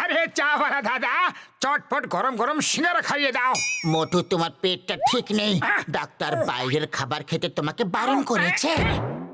আরে চাওয়ালা দাদা, চটপট গরম গরম সিঙ্গারা খাইয়ে দাও। মোটু, তোমার পেটটা ঠিক নেই। ডাক্তার বাইরের খাবার খেতে তোমাকে বারণ করেছে।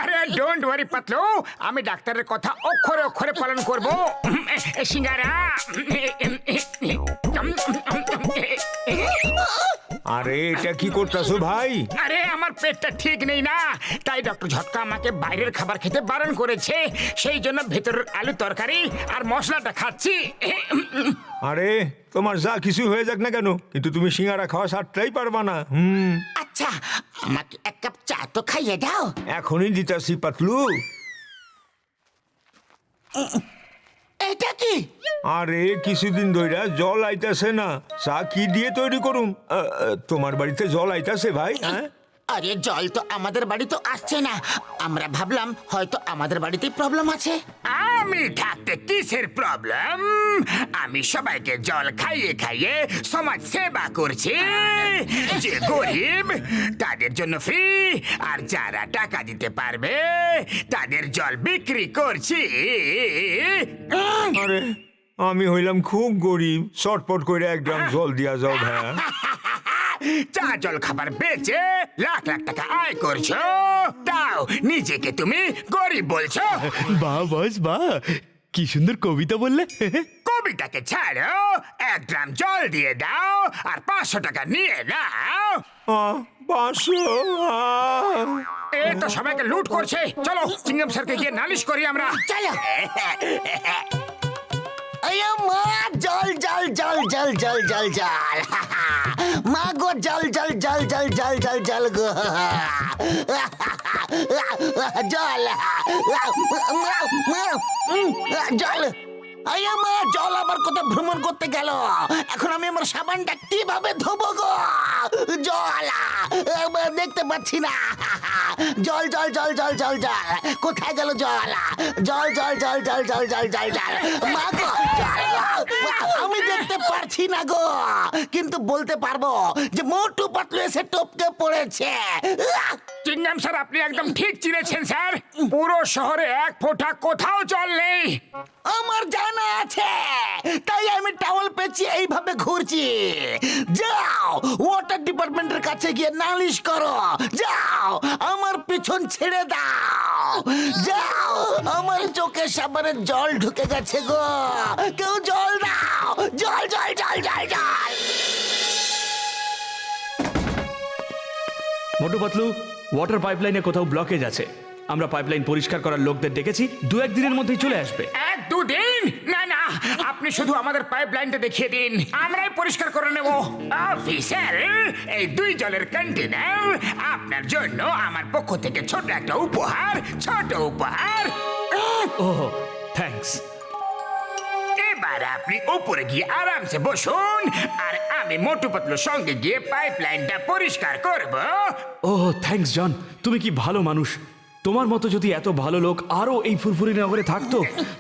আরে ডোন্ট ওয়ারি পাতলু, আমি ডাক্তারের কথা অক্ষরে অক্ষরে পালন করব। সিঙ্গারা। আরে এটা কি করতেছো ভাই? আরে আমার পেটটা ঠিক নেই না, তাই ডক্টর ঝটকা আমাকে বাইরের খাবার খেতে বারণ করেছে। সেই জন্য ভেতরের আলু তরকারি আর মশলাটা খাচ্ছি। আরে তোমার যা কিছু হয়ে যাক না কেন, কিন্তু তুমি সিঙ্গারা খাওয়া ছাড়তেই পারবা না। আচ্ছা, আমাকে এক কাপ চা তো খাইয়ে দাও। এখনই দিতাছি পাতলু। এটা কি? আরে কিছুদিন ধইরা জল আইতাছে না, চা কি দিয়ে তৈরি করুম? তোমার বাড়িতে জল আইতাছে ভাই? হ্যাঁ, আরে জল তো আমাদের বাড়ি তো আসছে না। আমরা ভাবলাম হয়তো আমাদের বাড়িতে প্রবলেম আছে। আমি থাকতে কিসের প্রবলেম? আমি সবাইকে জল খাইয়ে খাইয়ে সমাজ সেবা করছি। যে গরিব তাদের জন্য ফ্রি, আর যারা টাকা দিতে পারবে তাদের জল বিক্রি করছি। আরে আমি হইলাম খুব গরিব, চটপট করে 1 গ্রাম জল দিয়া যাও ভাইয়া। চা জল খাবার বেচে লাখ লাখ টাকা আয় করছো, তাও নিজেকে তুমি গরিব বলছো? বাহ বস বাহ, কি সুন্দর কবিতা বললে। কবিতাকে ছাড়ো, 1 গ্রাম জল দিয়ে দাও আর 500 টাকা নিয়ে নাও। 500? এ তো সবাইকে লুট করছে। চলো চিংগাম স্যারকে গিয়ে নালিশ করি আমরা। চলো। আয়া মা, জল জল জল জল জল জল জল। মা গো, জল জল জল জল জল জল জল গো। জল জল। আয়া মা, জল আবার কোথায় ভ্রমণ করতে গেল? এখন আমি আমার সাবানটা কিভাবে ধোবো গো? জল দেখতে পাচ্ছি না। জল জল জল জল জল জল, কোথায় গেল জল? জল জল জল জল জল জল জল জল। মা গো, আমি দেখতে পারছি না গো, কিন্তু বলতে পারবো যে মোটু পাতলু এসে টপকে পড়েছে। চিংগাম স্যার, আপনি একদম ঠিক চিনেছেন স্যার। পুরো শহরে 1 ফোঁটা কোথাও জল নেই। আমার জানা আছে, তাই আমি টাওয়াল পেঁচিয়ে এইভাবে ঘুরছি। যাও ওয়াটার ডিপার্টমেন্টের কাছে গিয়ে নালিশ করো। যাও, আমার পিছন ছেড়ে দাও। যাও, আমার চোখে সাবানের জল ঢুকে গেছে গো। কেউ জল দাও, জল জল জল জল জল। মোটু পাতলু, ওয়াটার পাইপলাইনে কোথাও ব্লকেজ আছে। আমরা পাইপলাইন পরিষ্কার করার লোকদের ডেকেছি, 2-1 দিনের মধ্যেই চলে আসবে। 1-2 দিন? না না, আপনি শুধু আমাদের পাইপলাইনটা দেখিয়ে দিন, আমরাই পরিষ্কার করে নেব। অফিসার, এই 2 জলের কন্টেনার আপনার জন্য আমার পক্ষ থেকে ছোট একটা উপহার। ছোট উপহার। ওহ, থ্যাঙ্কস। এবার আপনি উপরে গিয়ে আরামসে বসুন, আর আমি মোটু পাতলুর সঙ্গে গিয়ে পাইপলাইনটা পরিষ্কার করব। ওহ থ্যাঙ্কস জন, তুমি কি ভালো মানুষ। তোমার মতো যদি এত ভালো লোক আরো এই ফুরফুরি নগরে থাকতো,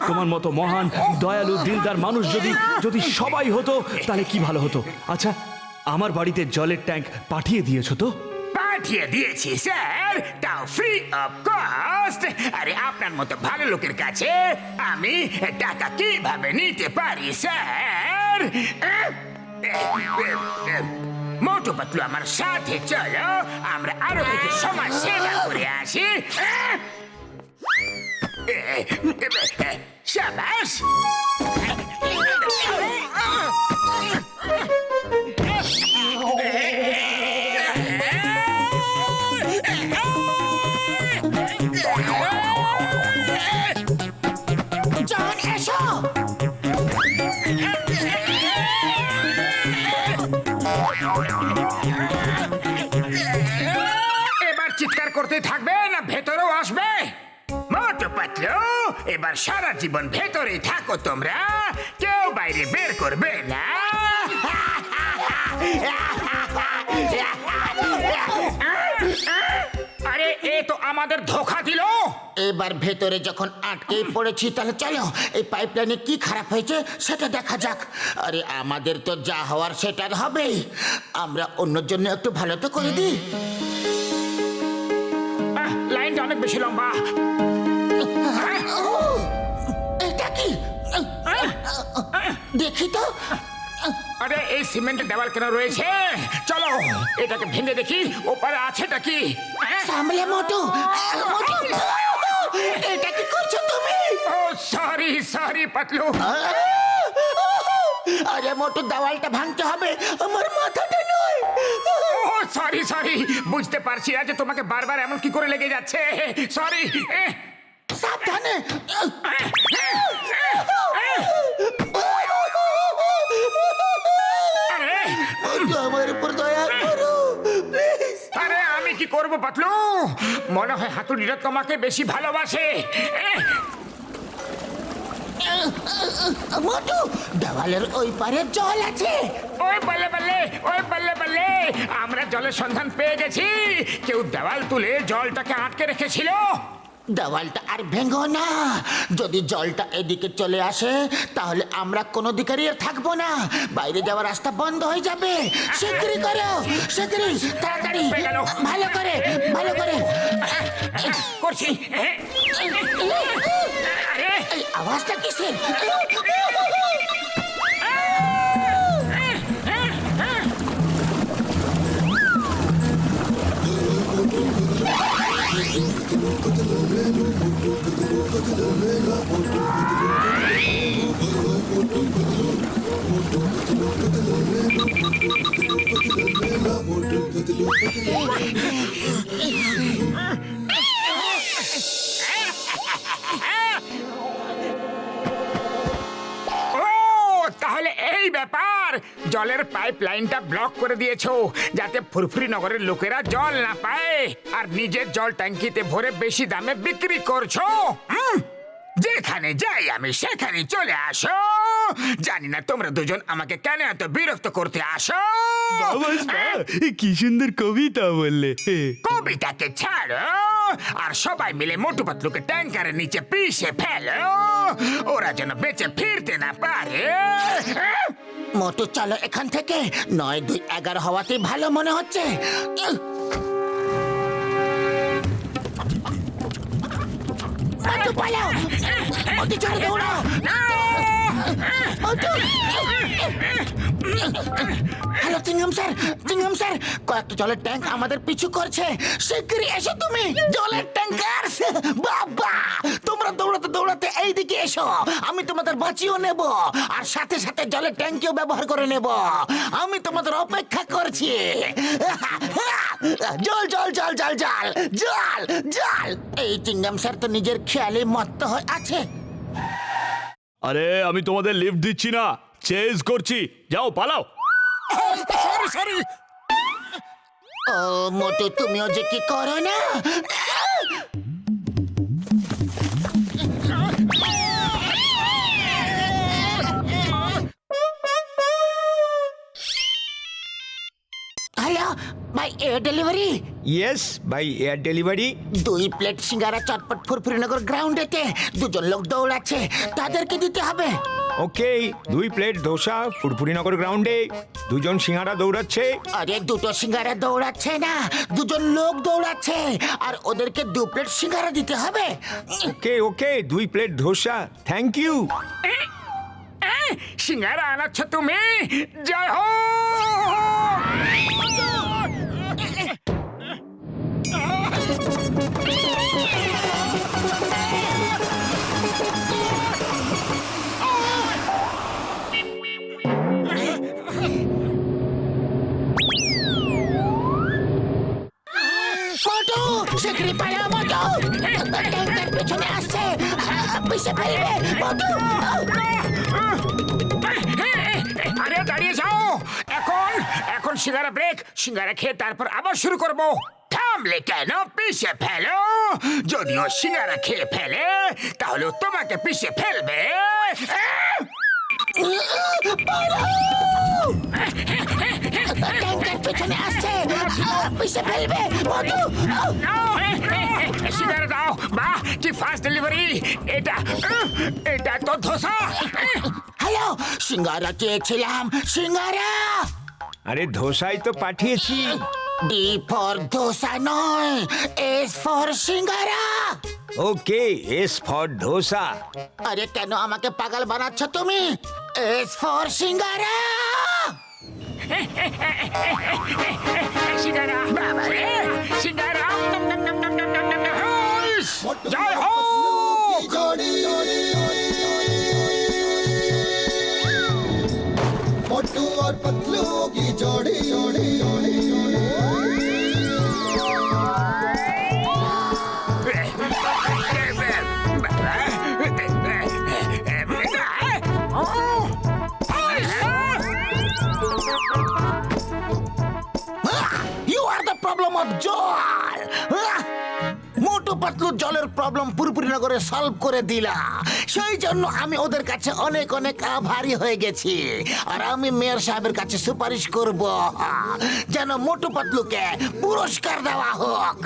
তোমার মতো মহান দয়ালু দিলদার মানুষ যদি যদি সবাই হতো, তাহলে কি ভালো হতো। আচ্ছা, আমার বাড়িতে জলের ট্যাঙ্ক পাঠিয়ে দিয়েছো তো? পাঠিয়ে দিয়েছি স্যার, তাও ফ্রি অফ কস্ট। আরে আপনার মতো ভালো লোকের কাছে আমি টাকা কিভাবে নিতে পারি স্যার? মোটু পাতলু, আমার সাথে চলো, আমরা আরো কিছু সমাজ সেবা করে আসি। শাবাশ। জন, এসো। এবার চিৎকার করতে থাকবে না ভেতরেও আসবে? মোটু পাতলু, এবার সারা জীবন ভেতরেই থাকো তোমরা, কেউ বাইরে বের করবে না। আরে এ তো আমাদের ধোঁকা দিল। এবার ভেতরে যখন আটকেই পড়েছি, তাহলে চলো এই পাইপলাইনে কি খারাপ হয়েছে সেটা দেখা যাক। আরে আমাদের তো যা হওয়ার সেটা হবেই, আমরা অন্যের জন্য একটু ভালো তো করে দিই। অনেক বেশি লম্বা। এটা কি দেখি তো। আরে এই সিমেন্টের দেওয়াল কেন রয়েছে? চলো এটাকে ভেঙে দেখি ওপারে আছেটা কি। সামলে মোটু, মোটু, এটা কি করছো তুমি? ও সরি সরি পাতলু। আরে মোটু, দেওয়ালটা ভাঙতে হবে, আমার মাথাটা নয়। ও সরি সরি, বুঝতে পারছি না যে তোমাকে বারবার এমন কি করে লেগে যাচ্ছে। সরি। সাবধানে। আরে আমার উপর দয়া করো প্লিজ। আরে আমি কি করব পাতলু? মনে হয় হাতুড়িটা তোমাকে বেশি ভালোবাসে। মোটু, দেওয়ালের ওই পারে জল আছে। ওই বল্লে বল্লে, ওই বল্লে বল্লে, আমরা জলের সন্ধান পেয়ে গেছি। কেউ দেওয়াল তুলে জলটাকে আটকে রেখেছিল। দেওয়ালটা আর ভেঙো না। যদি জলটা এদিকে চলে আসে তাহলে আমরা কোনো দিকেরই আর থাকবো না, বাইরে যাওয়ার রাস্তা বন্ধ হয়ে যাবে। শিগগিরই করো, শিগগিরই, তাড়াতাড়ি, হয়ে গেল। ভালো করে, ভালো করে। করছি। আরে এই আওয়াজটা কিসের? ও তাহলে এই ব্যাপার, জলের পাইপ লাইনটা ব্লক করে দিয়েছো যাতে ফুরফুরি নগরের লোকেরা জল না পায়, আর নিজের জল ট্যাঙ্কিতে ভরে বেশি দামে বিক্রি করছো। যেখানে যাই আমি সেখানে চলে আসো। জানি না তোমরা দুজন আমাকে কেন এত বিরক্ত করতে আসো। কি সুন্দর কবিতা বললে। কবিতাকে ছাড়ো আর সবাই মিলে মোটু পাতলুকে ট্যাঙ্কারের নিচে পিষে ফেলো, ওরা যেন বেঁচে ফিরতে না পারে। মোটু চলো এখান থেকে, 9-2-11 হওয়াতেই ভালো মনে হচ্ছে। মোটু পালাও, মোটু চলে দৌড়াও। মোটু। হ্যালো চিংগাম স্যার, চিংগাম স্যার, কয়েকটা জলের ট্যাঙ্ক আমাদের পিছু করছে, শিগগিরই এসো তুমি। জলের ট্যাঙ্কার বাবা, তোমরা দৌড়াতে দৌড়াতে এইদিকে এসো, আমি তোমাদের বাঁচিয়েও নেব আর সাথে সাথে জলের ট্যাঙ্কিও ব্যবহার করে নেব। আমি তোমাদের অপেক্ষা করছি। জল জল জল জল জল জল জল। এই চিংগাম স্যার তো নিজের খেয়ালে মত্ত হয়ে আছে। আরে আমি তোমাদের লিফট দিচ্ছি না, চেজ করছি, যাও পালাও। Sorry sorry. ও মোটু, তুমিও যে কি করো না। Hello, by air delivery. Yes by air delivery. 2 plate singara চটপট ফুরফুরিনগর গ্রাউন্ডেতে 2 জন লোক দৌড়াচ্ছে, তাদেরকে দিতে হবে। ওকে, 2 প্লেট ধোসা ফুরফুরিনগর গ্রাউন্ডে, 2 জন সিঙ্গারা দৌড়াচ্ছে। আরে 2টো সিঙ্গারা দৌড়াচ্ছে না, 2 জন লোক দৌড়াচ্ছে, আর ওদেরকে 2 প্লেট সিঙ্গারা দিতে হবে। ওকে ওকে, 2 প্লেট ধোসা, থ্যাংক ইউ। সিঙ্গারা আনাচ্ছ তুমি? জয় হো। মোটু, শিগগিরই পালাও মোটু, ট্যাঙ্কের পেছনে আসছে, পিছে ফেলবে মোটু। আরে দাঁড়িয়ে যাও, এখন এখন সিঙ্গারা ব্রেক, সিঙ্গারা খেয়ে তারপর আবার শুরু করব। থামলে কেন? পিষে ফেলো। যদিও সিঙ্গারা খেয়ে ফেলে তাহলে তোমাকে পিষে ফেলবে। ট্যাঙ্কের পেছনে আসছে, পিছে ফেলবে মোটু। সিঙ্গারা দাও। বাহ, কি ফাস্ট ডেলিভারি। এটা এটা তো ধোসা। হ্যালো, সিঙ্গারা চেয়েছিলাম, সিঙ্গারা। আরে ধোসাই তো পাঠিয়েছি। ডি ফর ধোসা নয়, S for singara. Okay, S for dosa. আরে কেন আমাকে পাগল বানাচ্ছ তুমি? এস ফর সিঙ্গারা। সিঙ্গারা বাবা রে, সিঙ্গারা নম নম নম নম নম নম নম। হুস! জয় হোক। मोटू और पतलू की जोड़ी जोड़ी जोड़ी you are the problem of জল। মোটু পাতলু জলের প্রবলেম পুরোপুরি নগরে সলভ করে দিলা। সেই জন্য আমি ওদের কাছে অনেক অনেক আভারী হয়ে গেছি। আর আমি মেয়র সাহেবের কাছে সুপারিশ করব যেন মোটু পাতলুকে পুরস্কার দেওয়া হোক।